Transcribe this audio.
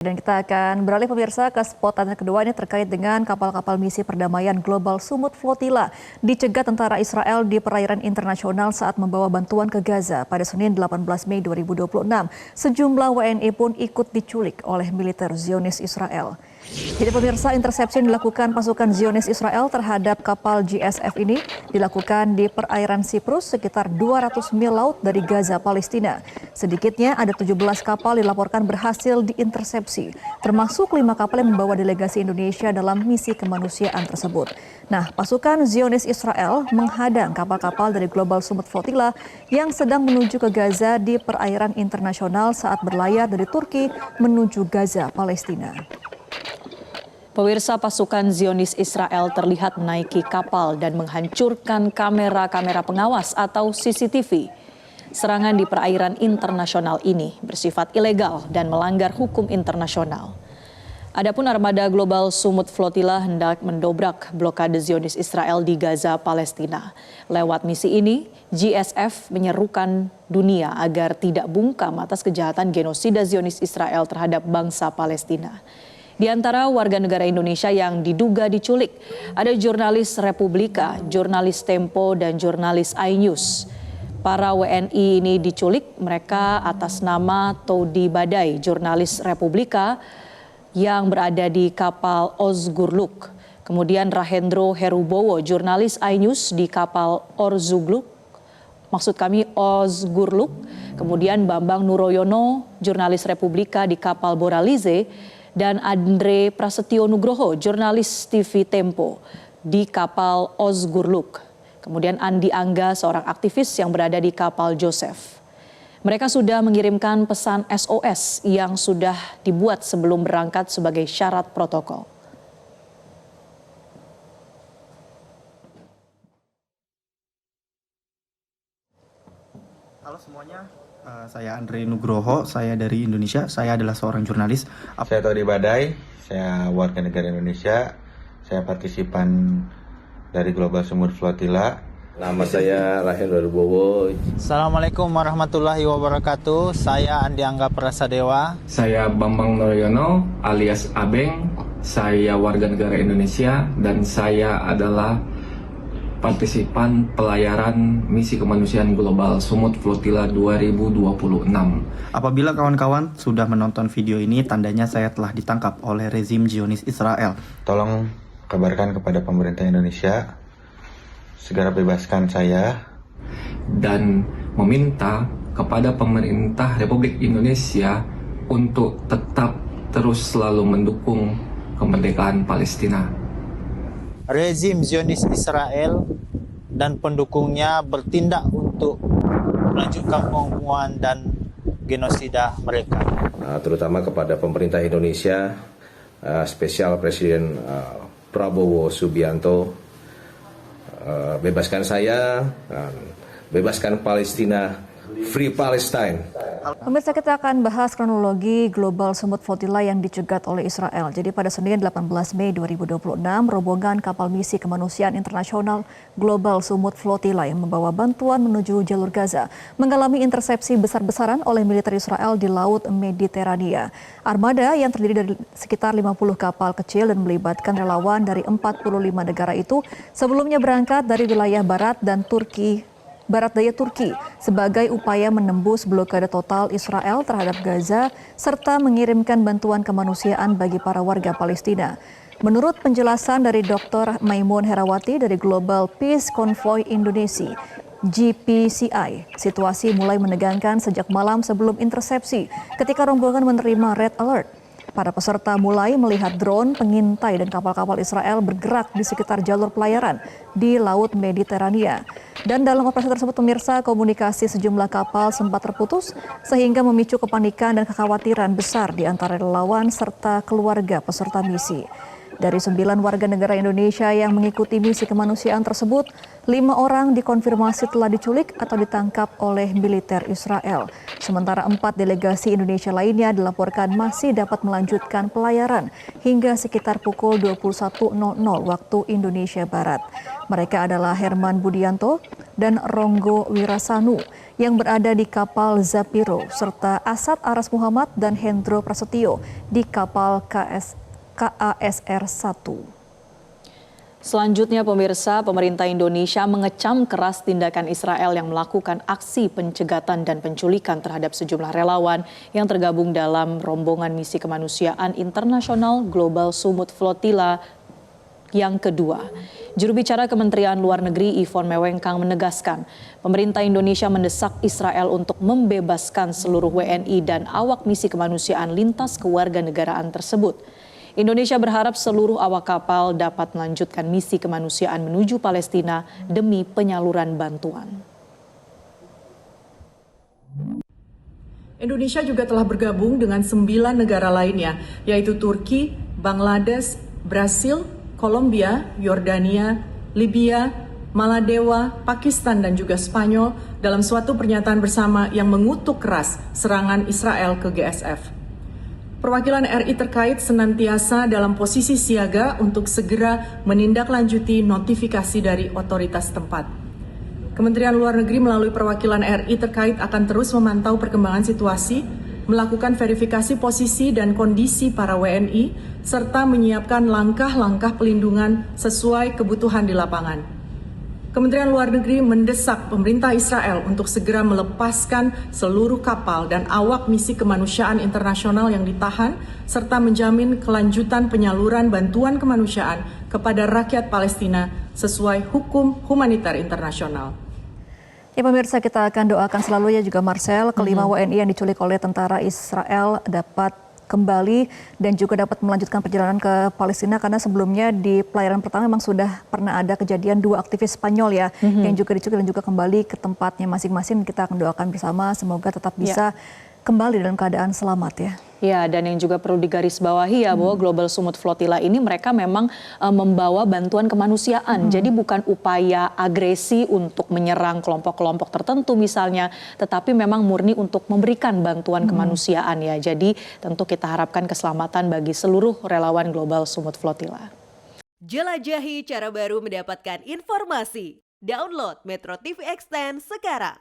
Dan kita akan beralih pemirsa ke spot tanya kedua ini terkait dengan kapal-kapal misi perdamaian Global Sumut Flotilla dicegat tentara Israel di perairan internasional saat membawa bantuan ke Gaza pada Senin 18 Mei 2026. Sejumlah WNI pun ikut diculik oleh militer Zionis Israel. Jadi pemirsa, intersepsi yang dilakukan pasukan Zionis Israel terhadap kapal GSF ini dilakukan di perairan Siprus sekitar 200 mil laut dari Gaza, Palestina. Sedikitnya ada 17 kapal dilaporkan berhasil diintersepsi, termasuk 5 kapal yang membawa delegasi Indonesia dalam misi kemanusiaan tersebut. Nah, pasukan Zionis Israel menghadang kapal-kapal dari Global Sumut Flotilla yang sedang menuju ke Gaza di perairan internasional saat berlayar dari Turki menuju Gaza, Palestina. Pemirsa, pasukan Zionis Israel terlihat menaiki kapal dan menghancurkan kamera-kamera pengawas atau CCTV. Serangan di perairan internasional ini bersifat ilegal dan melanggar hukum internasional. Adapun armada Global Sumut Flotilla hendak mendobrak blokade Zionis Israel di Gaza, Palestina. Lewat misi ini, GSF menyerukan dunia agar tidak bungkam atas kejahatan genosida Zionis Israel terhadap bangsa Palestina. Di antara warga negara Indonesia yang diduga diculik, ada jurnalis Republika, jurnalis Tempo, dan jurnalis iNews. Para WNI ini diculik, mereka atas nama Todi Badai, jurnalis Republika yang berada di kapal Ozgurluk. Kemudian Rahendro Herubowo, jurnalis iNews di kapal Ozgurluk. Kemudian Bambang Nuroyono, jurnalis Republika di kapal Boralize, dan Andre Prasetyo Nugroho, jurnalis TV Tempo di kapal Ozgurluk. Kemudian Andi Angga, seorang aktivis yang berada di kapal Joseph. Mereka sudah mengirimkan pesan SOS yang sudah dibuat sebelum berangkat sebagai syarat protokol. Halo semuanya. Saya Andre Nugroho, saya dari Indonesia, saya adalah seorang jurnalis. Saya Todi Badai, saya warga negara Indonesia, saya partisipan dari Global Sumut Flotilla. Nama saya Rahendro Herubowo. Assalamualaikum warahmatullahi wabarakatuh, saya Andi Angga Prasadewa. Saya Bambang Nuroyono alias Abeng, saya warga negara Indonesia dan saya adalah partisipan pelayaran misi kemanusiaan Global Sumut Flotilla 2026. Apabila kawan-kawan sudah menonton video ini, tandanya saya telah ditangkap oleh rezim Zionis Israel. Tolong kabarkan kepada pemerintah Indonesia, segera bebaskan saya. Dan meminta kepada pemerintah Republik Indonesia untuk tetap terus selalu mendukung kemerdekaan Palestina. Rezim Zionis Israel dan pendukungnya bertindak untuk melanjutkan pembunuhan dan genosida mereka. Terutama kepada pemerintah Indonesia, spesial Presiden Prabowo Subianto, bebaskan saya, bebaskan Palestina, Free Palestine. Pemirsa, kita akan bahas kronologi Global Sumut Flotilla yang dicegat oleh Israel. Jadi pada Senin 18 Mei 2026, rombongan kapal misi kemanusiaan internasional Global Sumut Flotilla yang membawa bantuan menuju jalur Gaza mengalami intersepsi besar-besaran oleh militer Israel di Laut Mediterania. Armada yang terdiri dari sekitar 50 kapal kecil dan melibatkan relawan dari 45 negara itu sebelumnya berangkat dari wilayah barat daya Turki sebagai upaya menembus blokade total Israel terhadap Gaza serta mengirimkan bantuan kemanusiaan bagi para warga Palestina. Menurut penjelasan dari Dr. Maimun Herawati dari Global Peace Convoy Indonesia, GPCI, situasi mulai menegangkan sejak malam sebelum intersepsi ketika rombongan menerima red alert. Para peserta mulai melihat drone, pengintai, dan kapal-kapal Israel bergerak di sekitar jalur pelayaran di Laut Mediterania. Dan dalam operasi tersebut, pemirsa, komunikasi sejumlah kapal sempat terputus sehingga memicu kepanikan dan kekhawatiran besar di antara relawan serta keluarga peserta misi. Dari 9 warga negara Indonesia yang mengikuti misi kemanusiaan tersebut, 5 orang dikonfirmasi telah diculik atau ditangkap oleh militer Israel. Sementara 4 delegasi Indonesia lainnya dilaporkan masih dapat melanjutkan pelayaran hingga sekitar pukul 21.00 waktu Indonesia Barat. Mereka adalah Herman Budianto dan Ronggo Wirasanu yang berada di kapal Zapiro, serta Asad Aras Muhammad dan Hendro Prasetyo di kapal KASR-1. Selanjutnya pemirsa, pemerintah Indonesia mengecam keras tindakan Israel yang melakukan aksi pencegatan dan penculikan terhadap sejumlah relawan yang tergabung dalam rombongan misi kemanusiaan internasional Global Sumut Flotilla yang kedua. Juru bicara Kementerian Luar Negeri Yvonne Mewengkang menegaskan, pemerintah Indonesia mendesak Israel untuk membebaskan seluruh WNI dan awak misi kemanusiaan lintas kewarganegaraan tersebut. Indonesia berharap seluruh awak kapal dapat melanjutkan misi kemanusiaan menuju Palestina demi penyaluran bantuan. Indonesia juga telah bergabung dengan 9 negara lainnya, yaitu Turki, Bangladesh, Brasil, Kolombia, Yordania, Libya, Maladewa, Pakistan, dan juga Spanyol dalam suatu pernyataan bersama yang mengutuk keras serangan Israel ke GSF. Perwakilan RI terkait senantiasa dalam posisi siaga untuk segera menindaklanjuti notifikasi dari otoritas tempat. Kementerian Luar Negeri melalui perwakilan RI terkait akan terus memantau perkembangan situasi, melakukan verifikasi posisi dan kondisi para WNI, serta menyiapkan langkah-langkah pelindungan sesuai kebutuhan di lapangan. Kementerian Luar Negeri mendesak pemerintah Israel untuk segera melepaskan seluruh kapal dan awak misi kemanusiaan internasional yang ditahan, serta menjamin kelanjutan penyaluran bantuan kemanusiaan kepada rakyat Palestina sesuai hukum humaniter internasional. Ya pemirsa, kita akan doakan selalu ya juga Marcel, kelima WNI yang diculik oleh tentara Israel dapat kembali dan juga dapat melanjutkan perjalanan ke Palestina, karena sebelumnya di pelayaran pertama memang sudah pernah ada kejadian 2 aktivis Spanyol ya yang juga diculik dan juga kembali ke tempatnya masing-masing. Kita akan doakan bersama semoga tetap bisa kembali dalam keadaan selamat ya. Ya, dan yang juga perlu digarisbawahi ya bahwa Global Sumut Flotilla ini mereka memang membawa bantuan kemanusiaan. Jadi bukan upaya agresi untuk menyerang kelompok-kelompok tertentu misalnya, tetapi memang murni untuk memberikan bantuan kemanusiaan ya. Jadi tentu kita harapkan keselamatan bagi seluruh relawan Global Sumut Flotilla. Jelajahi cara baru mendapatkan informasi. Download Metro TV Extend sekarang.